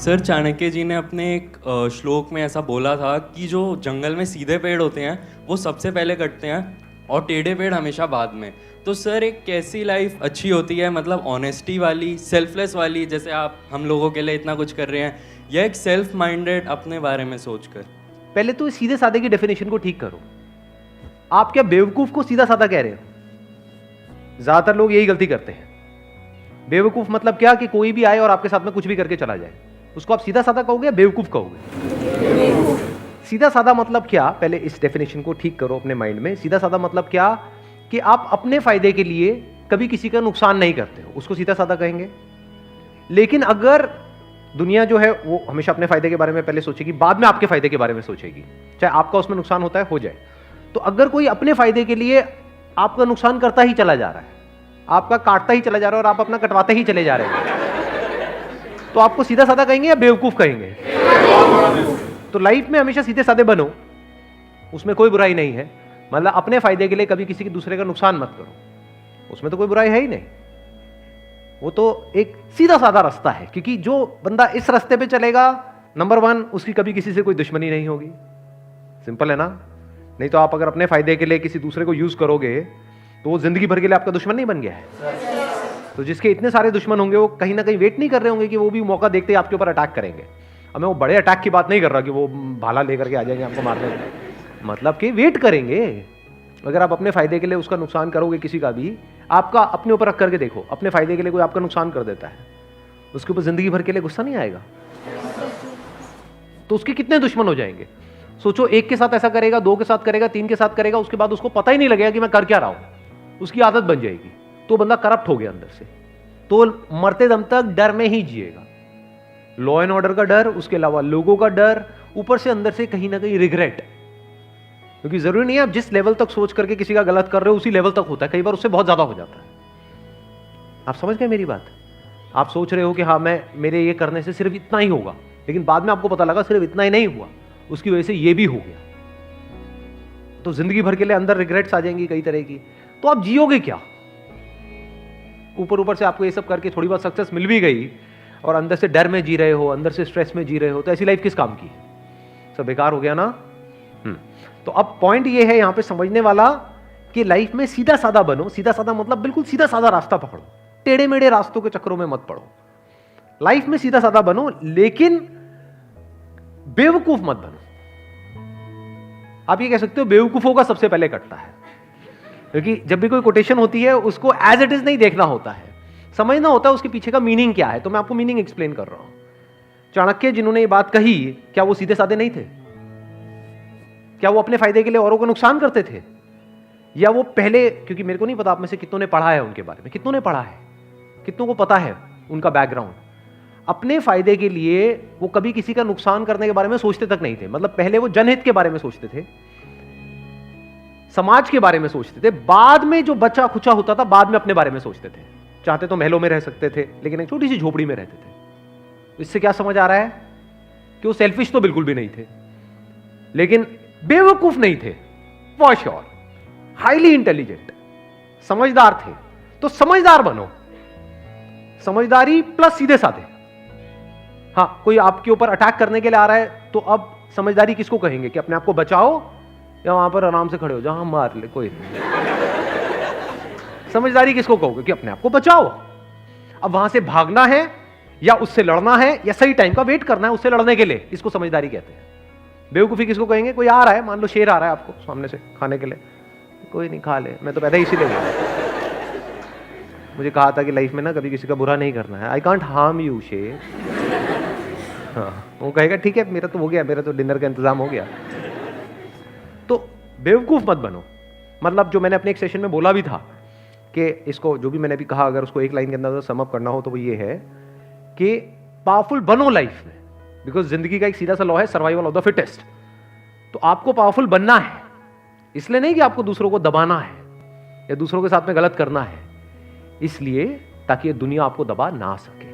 Sir Chanakya जी ने अपने एक श्लोक में ऐसा बोला था कि जो जंगल में सीधे पेड़ होते हैं वो सबसे पहले कटते हैं और टेढ़े पेड़ हमेशा बाद में। तो सर एक कैसी लाइफ अच्छी होती है, मतलब ऑनेस्टी वाली, सेल्फलेस वाली, जैसे आप हम लोगों के लिए इतना कुछ कर रहे हैं, या एक सेल्फ माइंडेड अपने बारे में सोचकर? पहले तो सीधे साधे की डेफिनेशन को ठीक करो। आप क्या बेवकूफ को सीधा साधा कह रहे हो? ज्यादातर लोग यही गलती करते हैं। बेवकूफ मतलब क्या कि कोई भी आए और आपके साथ में कुछ भी करके चला जाए, उसको आप सीधा साधा कहोगे या बेवकूफ कहोगे? सीधा साधा मतलब क्या? पहले इस डेफिनेशन को ठीक करो अपने माइंड में। सीधा साधा मतलब क्या कि आप अपने फायदे के लिए कभी किसी का नुकसान नहीं करते हो, उसको सीधा साधा कहेंगे। लेकिन अगर दुनिया जो है वो हमेशा अपने फायदे के बारे में पहले सोचेगी, बाद में आपके फायदे के बारे में सोचेगी, चाहे आपका उसमें नुकसान होता है हो जाए। तो अगर कोई अपने फायदे के लिए आपका नुकसान करता ही चला जा रहा है, आपका काटता ही चला जा रहा है और आप अपना कटवाते ही चले जा रहे हैं, तो आपको सीधा साधा कहेंगे या बेवकूफ कहेंगे? तो लाइफ में हमेशा सीधे साधे बनो, उसमें कोई बुराई नहीं है। मतलब अपने फायदे के लिए कभी किसी के दूसरे का नुकसान मत करो, उसमें तो कोई बुराई है ही नहीं। वो तो एक सीधा साधा रास्ता है, क्योंकि जो बंदा इस रास्ते पे चलेगा, नंबर वन, उसकी कभी किसी से कोई दुश्मनी नहीं होगी। सिंपल है ना? नहीं तो आप अगर अपने फायदे के लिए किसी दूसरे को यूज करोगे तो वो जिंदगी भर के लिए आपका दुश्मन नहीं बन गया है। तो जिसके इतने सारे दुश्मन होंगे वो कहीं ना कहीं वेट नहीं कर रहे होंगे कि वो भी मौका देखते ही आपके ऊपर अटैक करेंगे। अब मैं वो बड़े अटैक की बात नहीं कर रहा कि वो भाला लेकर के आ जाएंगे आपको मारने, मतलब कि वेट करेंगे। अगर आप अपने फायदे के लिए उसका नुकसान करोगे किसी का भी, आपका अपने ऊपर रख करके देखो, अपने फायदे के लिए कोई आपका नुकसान कर देता है, उसके ऊपर जिंदगी भर के लिए गुस्सा नहीं आएगा? तो उसके कितने दुश्मन हो जाएंगे? सोचो, एक के साथ ऐसा करेगा, दो के साथ करेगा, तीन के साथ करेगा, उसके बाद उसको पता ही नहीं लगेगा कि मैं कर क्या रहा हूं, उसकी आदत बन जाएगी। तो बंदा करप्ट हो गया अंदर से, तो मरते दम तक डर में ही जिएगा। लॉ एंड ऑर्डर का डर, उसके अलावा लोगों का डर, ऊपर से अंदर से कहीं ना कहीं रिग्रेट। क्योंकि जरूरी नहीं है आप जिस लेवल तक सोच करके किसी का गलत कर रहे हो उसी लेवल तक होता है, कई बार उससे बहुत ज्यादा हो जाता है। आप समझ गए मेरी बात? आप सोच रहे हो कि हाँ मेरे ये करने से सिर्फ इतना ही होगा, लेकिन बाद में आपको पता लगा सिर्फ इतना ही नहीं हुआ, उसकी वजह से ये भी हो गया। तो जिंदगी भर के लिए अंदर रिग्रेट्स आ जाएंगी कई तरह की। तो आप जियोगे क्या? ऊपर ऊपर से आपको ये सब करके थोड़ी बहुत सक्सेस मिल भी गई और अंदर से डर में जी रहे हो, अंदर से स्ट्रेस में जी रहे हो, तो ऐसी लाइफ किस काम की? सब बेकार हो गया ना। तो अब पॉइंट ये है यहां पे समझने वाला कि लाइफ में सीधा साधा बनो। सीधा साधा मतलब बिल्कुल सीधा साधा रास्ता पकड़ो, टेढ़े मेढ़े रास्तों के चक्करों में मत पड़ो। लाइफ में सीधा साधा बनो, लेकिन बेवकूफ मत बनो। आप ये कह सकते हो बेवकूफों का सबसे पहले कटता है, क्योंकि जब भी कोई कोटेशन होती है उसको एज इट इज नहीं देखना होता है, समझना होता है उसके पीछे का मीनिंग क्या है। तो मैं आपको मीनिंग एक्सप्लेन कर रहा हूं। चाणक्य जिन्होंने ये बात कही, क्या वो सीधे साधे नहीं थे? क्या वो अपने फायदे के लिए औरों को नुकसान करते थे? या वो पहले, क्योंकि मेरे को नहीं पता आप में से कितनों ने पढ़ा है उनके बारे में, कितनों ने पढ़ा है, कितनों को पता है उनका बैकग्राउंड। अपने फायदे के लिए वो कभी किसी का नुकसान करने के बारे में सोचते तक नहीं थे। मतलब पहले वो जनहित के बारे में सोचते थे, समाज के बारे में सोचते थे, बाद में जो बचा खुचा होता था बाद में अपने बारे में सोचते थे। चाहते तो महलों में रह सकते थे, लेकिन एक छोटी सी झोपड़ी में रहते थे। इससे क्या समझ आ रहा है कि वो सेल्फिश तो बिल्कुल भी नहीं थे, लेकिन बेवकूफ नहीं थे, फॉर श्योर। हाईली इंटेलिजेंट, समझदार थे। तो समझदार बनो, समझदारी प्लस सीधे साधे। हाँ, कोई आपके ऊपर अटैक करने के लिए आ रहा है, तो अब समझदारी किसको कहेंगे? कि अपने आप को बचाओ या वहां पर आराम से खड़े हो जहां मार ले कोई? समझदारी किसको कहोगे? कि अपने आप को बचाओ। अब वहां से भागना है या उससे लड़ना है या सही टाइम का वेट करना है उससे लड़ने के लिए, इसको समझदारी कहते हैं। बेवकूफी किसको कहेंगे? कोई आ रहा है, मान लो शेर आ रहा है आपको सामने से खाने के लिए, कोई नहीं, खा ले, मैं तो पैदा इसीलिए गया। मुझे कहा था कि लाइफ में ना कभी किसी का बुरा नहीं करना है, आई कांट हार्म यू शेर। हाँ, वो कहेगा ठीक है, मेरा तो हो गया, मेरा तो डिनर का इंतजाम हो गया। तो बेवकूफ मत बनो। मतलब जो मैंने अपने एक सेशन में बोला भी था कि इसको, जो भी मैंने अभी कहा, अगर उसको एक लाइन के अंदर सम अप करना हो तो वो ये है कि पावरफुल बनो लाइफ में, बिकॉज जिंदगी का एक सीधा सा लॉ है, सर्वाइवल ऑफ द फिटेस्ट। तो आपको पावरफुल बनना है, इसलिए नहीं कि आपको दूसरों को दबाना है या दूसरों के साथ में गलत करना है, इसलिए ताकि ये दुनिया आपको दबा ना सके।